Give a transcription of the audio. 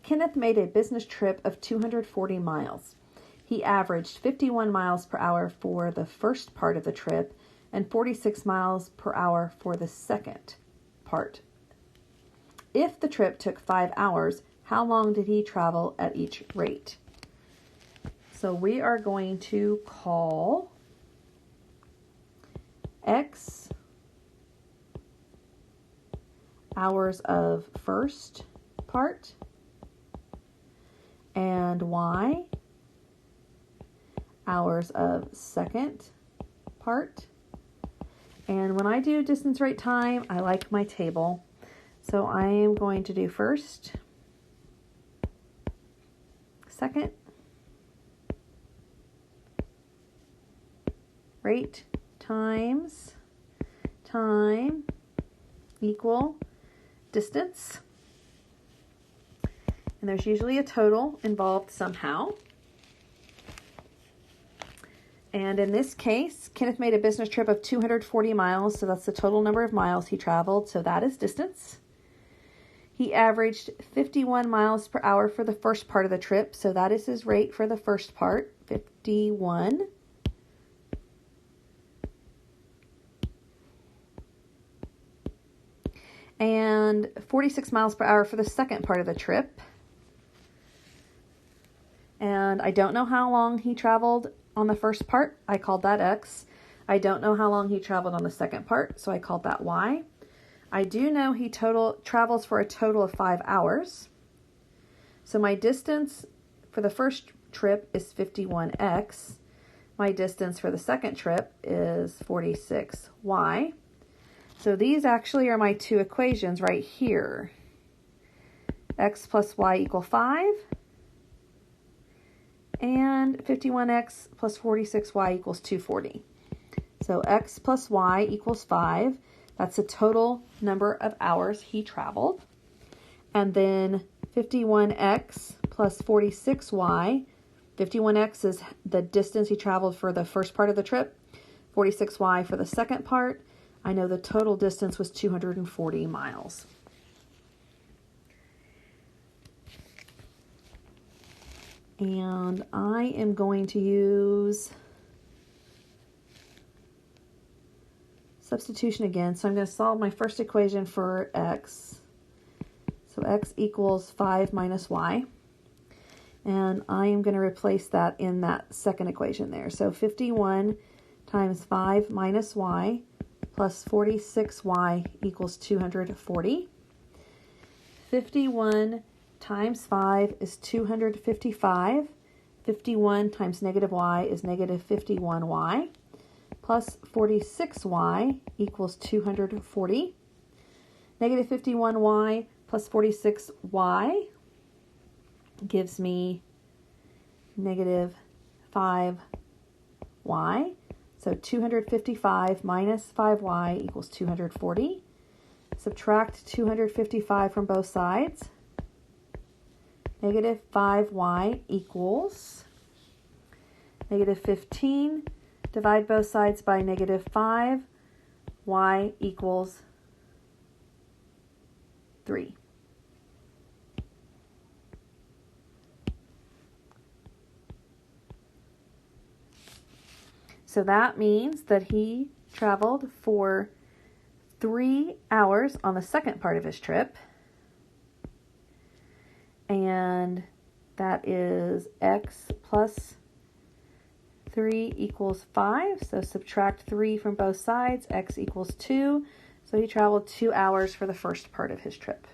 Kenneth made a business trip of 240 miles. He averaged 51 miles per hour for the first part of the trip and 46 miles per hour for the second part. If the trip took 5 hours, how long did he travel at each rate? So we are going to call X hours of first part and Y hours of second part. And when I do distance, rate, time, I like my table. So I am going to do first, second, rate times time equal distance. And there's usually a total involved somehow. And in this case, Kenneth made a business trip of 240 miles, so that's the total number of miles he traveled, so that is distance. He averaged 51 miles per hour for the first part of the trip, so that is his rate for the first part, 51. And 46 miles per hour for the second part of the trip. And I don't know how long he traveled on the first part. I called that X. I don't know how long he traveled on the second part, so I called that Y. I do know he travels for a total of 5 hours. So my distance for the first trip is 51X. My distance for the second trip is 46Y. So these actually are my two equations right here. X plus Y equal 5. And 51X plus 46Y equals 240. So X plus Y equals 5. That's the total number of hours he traveled. And then 51X plus 46Y. 51X is the distance he traveled for the first part of the trip. 46Y for the second part. I know the total distance was 240 miles. And I am going to use substitution again. So I'm going to solve my first equation for X. So X equals 5 minus Y. And I am going to replace that in that second equation there. So 51 times 5 minus Y plus 46Y equals 240. 51 times 5 is 255. 51 times negative Y is negative 51Y. Plus 46Y equals 240. Negative 51Y plus 46Y gives me negative 5Y. So 255 minus 5Y equals 240. Subtract 255 from both sides. Negative 5Y equals negative 15. Divide both sides by negative 5. Y equals 3. So that means that he traveled for 3 hours on the second part of his trip. And that is X plus 3 equals 5. So subtract 3 from both sides. X equals 2. So he traveled 2 hours for the first part of his trip.